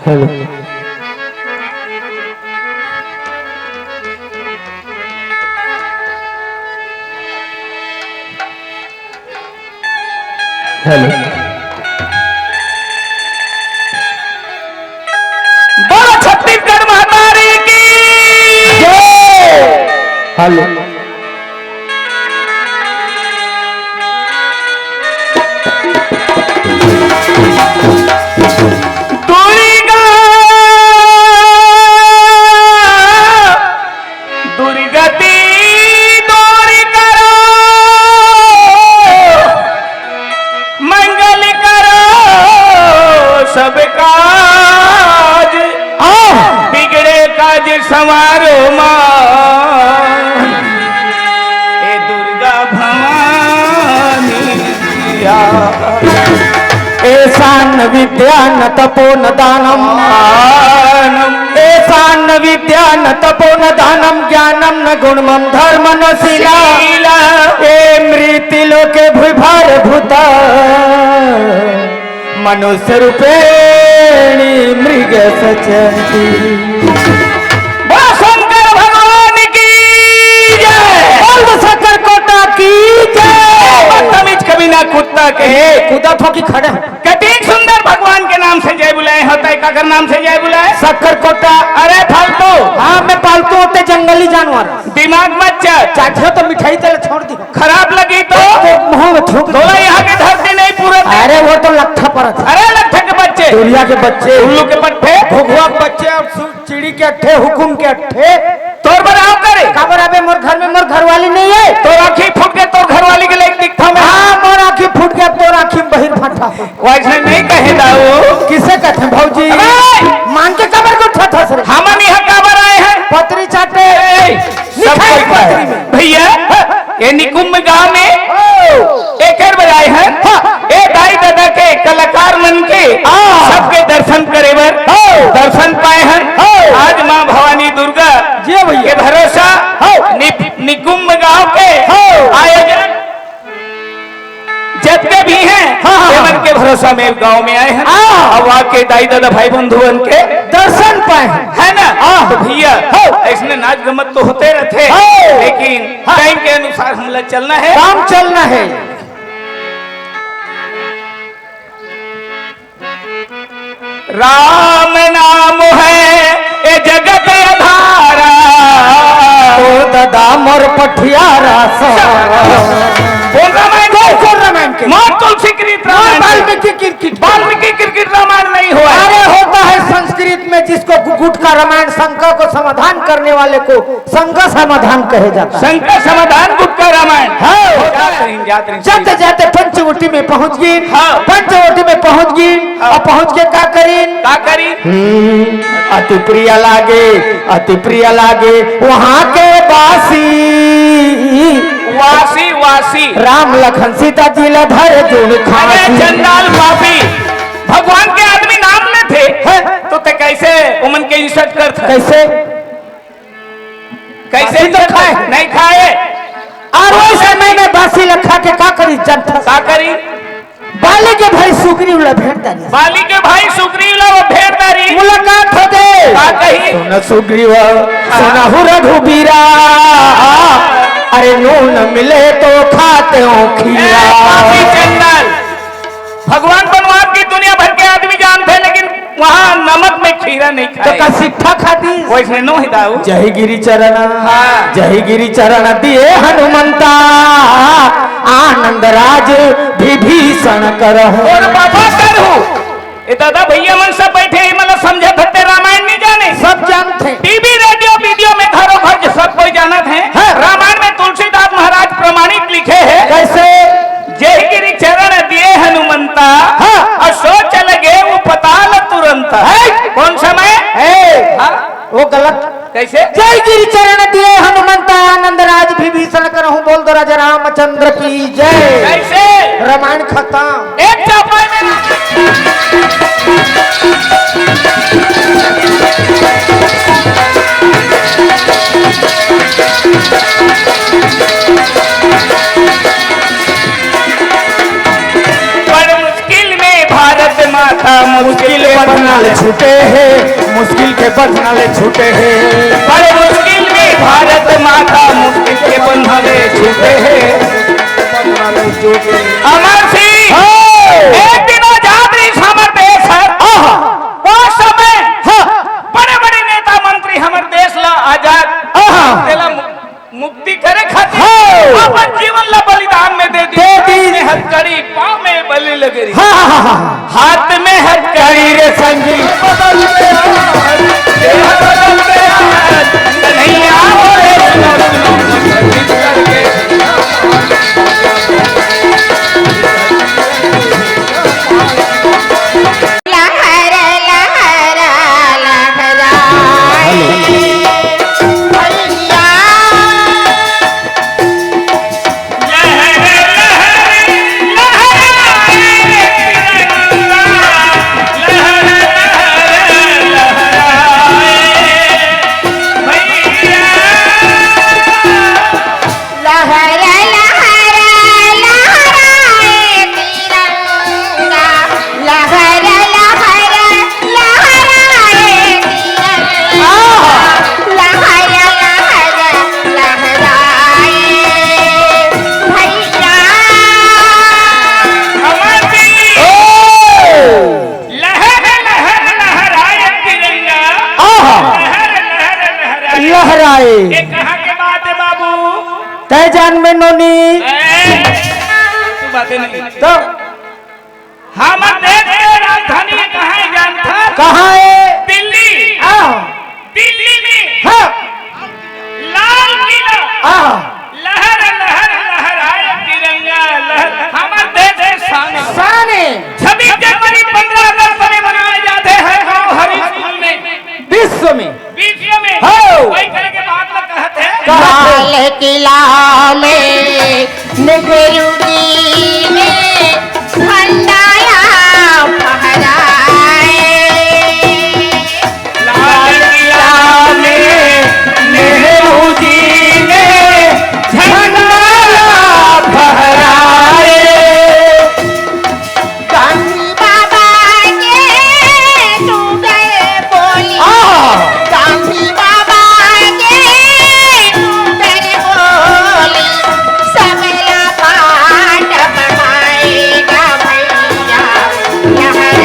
Hello hello बोलो छत्तीसगढ़ महामारी की हेलो दुर्गति दूर करो, मंगल करो सब काज, बिगड़े काज संवारो मां, ए दुर्गा भवानी ऐसा न विद्या न तपो न दानम, ऐसा न विद्या न तपो न दानम, ज्ञानम न गुणमम धर्म न शीला, ए मृत्यु लोके भूभार भूता मनुष्य रूपेणी मृग सचंती। शंकर भगवान की जय, शंकर कोटा की जय। बदतमीज कभी ना कुत्ता के खुदा ठोकी खड़े कटिंग सुंदर भगवान के नाम से जय बुलाए, होता है काकर नाम से जय बुलाए? शक्कर कोटा। अरे फालतू, हाँ मैं पालतू होते जंगली जानवर, दिमाग मत चल, चाटियो तो मिठाई तेल छोड़ दी, खराब लगी तो मुंह में थूक दो। यहाँ की धरती नहीं पूरा। अरे वो तो लट्ठा पर था। अरे लट्ठे के बच्चे, दुनिया के बच्चे, उल्लू के पट्टे, घुघुआ के बच्चे और चिड़ी के अट्ठे, हुकुम के अट्ठे तोर बनाओ करे काबर अबे मोर घर में मोर घरवाली नहीं है, तो आँखी फूट के तोर घरवाली के लिए दिखता मैं। हाँ मोर आँखी फूट गया, तोर आँखी बहिर फटा हो। वैसे नहीं कहे दाऊ, किसे कहते हैं भौजी? मान के कबर को ठा सर हम यहाँ काबर आए हैं? पत्री चाटे सब कोई पत्री में भैया, ये निकुंभ गांव में एक बजाए हैं, ए दाई दादा के कलाकार मन के सबके दर्शन करे बर दर्शन पाए हैं। आज माँ भवानी दुर्गा जी भैया के भरोसा निकुंभ गांव के आयोजन जितने भी हैं मन के भरोसा में गांव में आए हैं, और वहाँ के दाई दादा भाई बंधुओं के दर्शन पाए है ना। तो भैया इसमें नाच गमत तो होते रहते, लेकिन टाइम के अनुसार हम लोग चलना है, काम चलना है। राम नाम है ए जगत आधारा, ओ दादा मोर पठियारा सा कौन रामायण कौन रामायण के मां तुलसी कृत रामायण, वाल्मीकि क्रिकेट वाल्मीकि क्रिकेट रामायण नहीं हुआ। अरे होता है संस्कृत में, जिसको गुट का रामायण शंका को समाधान करने वाले को शंका समाधान कहे जाता है। शंकर समाधान गुट का रामायण जाते जाते पंचवटी में पहुंच गई, पंचवटी में पहुंच गई और पहुंच के का करी अति प्रिय लागे, अति प्रिय लागे वहाँ के वासी, वासी वासी राम लखन सीता जी धर जुड़ खासी। चंडाल पापी भगवान के आदमी नाम में थे तो ते कैसे उमन के इज्जत कर था? कैसे कैसे तो खाए नहीं खाए, और वैसे मैंने बासी लखा के का करी जनता का करी बाली के भाई सुग्रीव ला भेंटदारी बाली के भाई सुग्रीव ला वो भेंटदारी मुलाकात होते का कही सुन सुग्रीव सुनहु रघुबीरा अरे नून मिले तो खाते हो खीरा पापी चंडाल भगवान बनवास की दुनिया भर के आदमी जानते हैं लेकिन वहाँ नमक में खीरा नहीं तो खाए का सिट्ठा खाती वैसे नो हिदाऊ जय गिरी चरण हाँ। जय गिरी चरण दिए हनुमंता आनंद राज विभीषण करहु और बाबा करू ये दादा भैया मन सब बैठे हैं मतलब समझे भट्टे रामायण नहीं जाने सब जानते टीवी रेडियो वीडियो में घरों घर सब कोई जानत है हाँ। रामायण में तुलसीदास महाराज प्रमाणित लिखे हैं कैसे जय गिरी चरण दिए हनुमंता हाँ। और सोच लगे वो पताल तुरंत कौन समय हाँ। वो गलत कैसे जय गिरी चरण दिए हनुमंता आनंद राज विभीषण करहु बोल दो राजा रामचंद्र की जय कैसे रामायण खत्म एक चौपाई में बड़ मुश्किल में भारत माता मुश्किल बदनाले छूटे हैं मुश्किल के बदनाले छूटे हैं बड़े मुश्किल में भारत माता मुश्किल के बंधने छूटे हैं अमर सिंह एक दिन आजाद रही हमर देश है वो समय बड़े बड़े नेता मंत्री हमर देश ला आजाद देला मुक्ति करे खातिर अपन जीवन ला बलिदान में दे दी हथकड़ी पाँव में बलि लगे रही हाथ में हथकड़ी रे संगी कन्हैया बोले लहराए ये कहाँ के बात है बाबू तय जान में नोनी तू बातें नहीं तो हमारे देश के राजधानी कहाँ है जानता कहाँ है दिल्ली दिल्ली में हाँ लाल किला हाँ लहर लहर लहराए तिरंगा लहर हमारे देश के शान साने 26 जनवरी 15 अगस्त में मनाए जाते हैं गाँव हरी स्कूल में विश्व में वही तरह के बात में कहते हैं लाल किला में नेहरू जी ने झंडाया फहराए लाल किला में नेहरू जी ने झंडा फहराए गांधी बाबा के तू गए बोली गांधी बाबा के तू गए बोली सबला पाठ पढ़ाएगा भैया लहर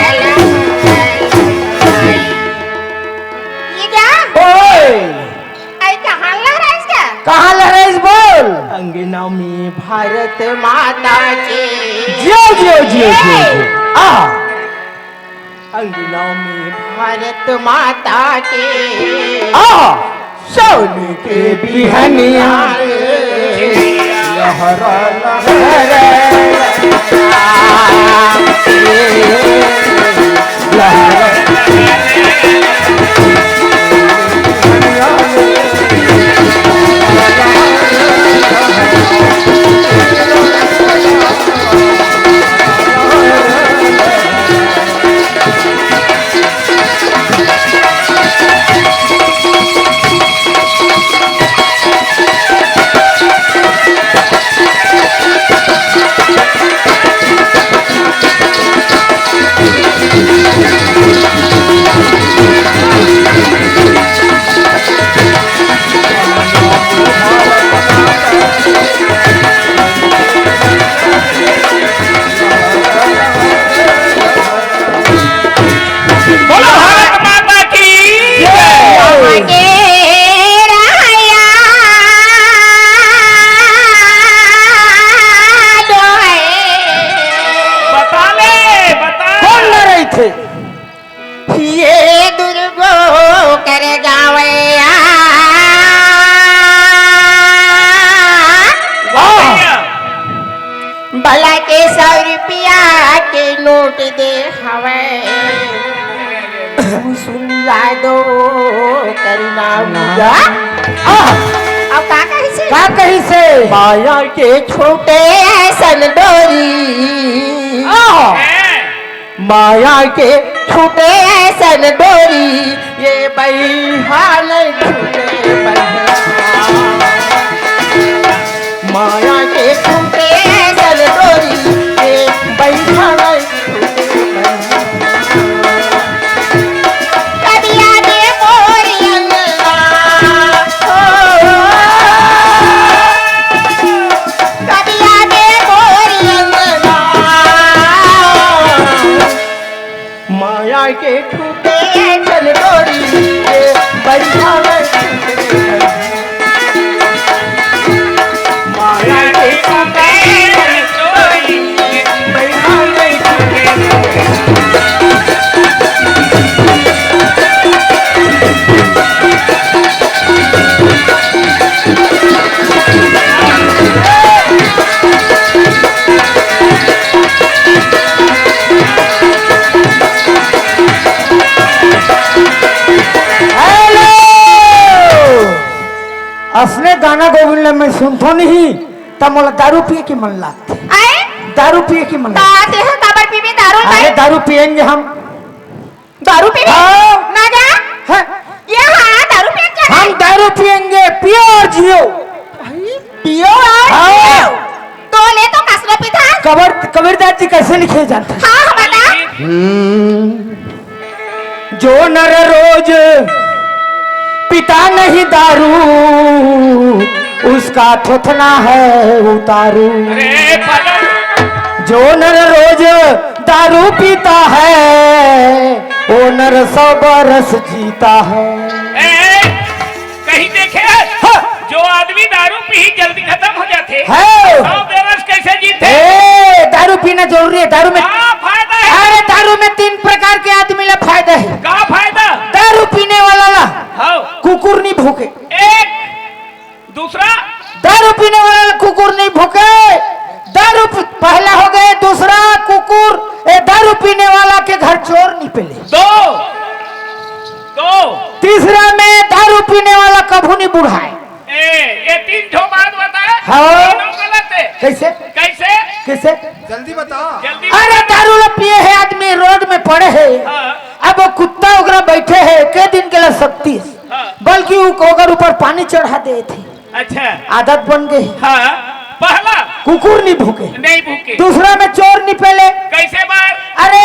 ये क्या आई कहाँ लहराइस क्या कहाँ लहराइस बोल अंगना में भारत माता के जियो जियो जियो जियो आ अंगना में भारत माता के सोने के बिहनिया लहरा नोट दे हवे सुन जाए दो करना मुझा अब का कही से माया के छोटे ऐसन डोरी माया के छूटे ऐसन डोरी ये बहिहाल छूटे माया के छूटे ऐसन डोरी ये बहिहाल के छूटे चल डोरी बढ़िया माया के छूटे डोरी असने गाना गोविंद में सुनतो नहीं तब मोला दारू पिए की मन लागते दारू पिए की मन लागते अरे दारू पिएंगे हम दारू पीने ना जा है? ये हाँ दारू पीने हम दारू पिएंगे पियो और जियो पियो और जियो तो ले तो कसरो पिता कबीरदास जी कैसे लिखे जाते हैं हाँ बता जो नर रोज पिता नहीं दारू उसका थोथना है उतारू जो नर रोज दारू पीता है वो नर 100 बरस जीता है कहीं देखे जो आदमी दारू पी जल्दी खत्म हो जाते है 100 बरस कैसे जीते दारू पीना जरूरी है दारू में फायदा है अरे दारू में 3 प्रकार के आदमी ला फायदा है क्या फायदा दारू पीने वाला ला हाँ कुकुर नहीं भूखे एक दूसरा दारू पीने वाला कुकुर नहीं भूखे पहला हो गए दूसरा कुकुर दारू पीने वाला के घर चोर नहीं पेले दो तीसरा में दारू पीने वाला कभू नहीं बुढ़ाए ये 3 ठो बात बताए हाँ गलत है कैसे कैसे कैसे जल्दी बताओ जल्दी अरे दारू ला पिए है आदमी रोड में पड़े है हाँ। अब वो कुत्ता वगैरह बैठे है के दिन के लिए 36 हाँ। बल्कि वो ऊपर पानी चढ़ा दे थे अच्छा आदत बन गई हाँ पहला कुकुर नहीं भूखे नहीं भूखे दूसरा में चोर नहीं पहले कैसे बार अरे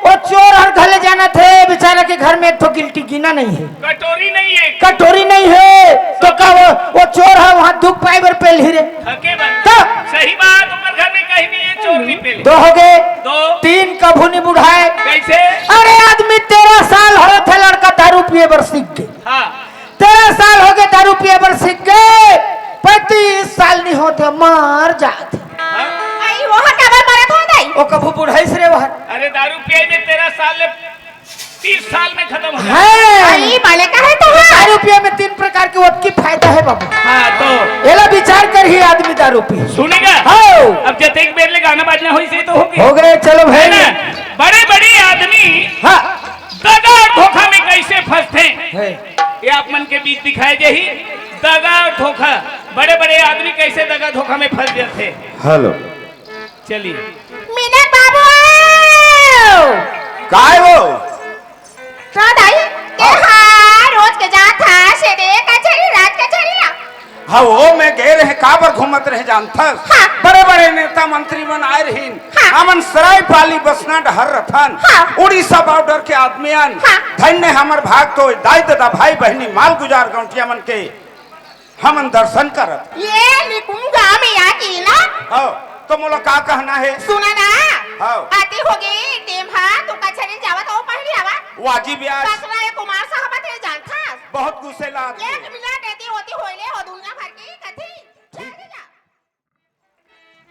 वो चोर हर घले जाना थे बेचारा के घर में एक तो गिल्टी गिना नहीं है कटोरी नहीं है कटोरी नहीं है तो क्या वो चोर है वहाँ दुख पाए बर पेल ही रे थके बन तो सही बात ऊपर घर में कहीं नहीं है चोर नहीं पे 2 हो गए दो 3 कभू नहीं बुढ़ाए कैसे अरे आदमी 13 साल हो थे लड़का दारू पिए बर सीख गए हाँ 13 साल हो गए दारू पिए बर सीख गए 35 साल नहीं होते मार जाते आई वो हटावर मरत हो गई वो कभू बुढ़ाई से रे वह अरे दारू पिए में 13 साल ले 30 साल में खत्म हो जाए है आई बाले का है तो दारू पिए में 3 प्रकार के वत फायदा है बाबू हाँ तो एला विचार कर ही आदमी दारू पिए सुनेगा हाँ अब जब एक बेर ले गाना बाजना हुई से तो होगी हो गए चलो है भाई ना बड़े बड़े आदमी हाँ दगा और धोखा में कैसे फंसते है ये आप मन के बीच दिखाए जही दगा और धोखा बड़े बड़े आदमी कैसे दगा धोखा में फंस जाते हेलो चलिए मीना बाबू काय वो तो दाई के हाँ रोज के जात था सेरे कचरी रात कचरी हाँ वो मैं गए रहे काबर घूमत रहे जानता हाँ। बड़े बड़े नेता मंत्री मन आए रहीन हाँ। हमन सराय पाली बसना डहर रथन हाँ। उड़ीसा बॉर्डर के आदमियन हाँ। धन्य हमर भाग तो दाई दादा भाई बहनी माल गुजार गौटिया मन के हमन दर्शन करत ये लिखूंगा मैं यहाँ की ना हो तो मोला का कहना है सुना ना हाँ। आती होगी टीम हाँ तू कचरी जावा तो पहली आवा वाजिब यार कसरा ये कुमार साहब थे जानता बहुत गुस्से ला एक मिनट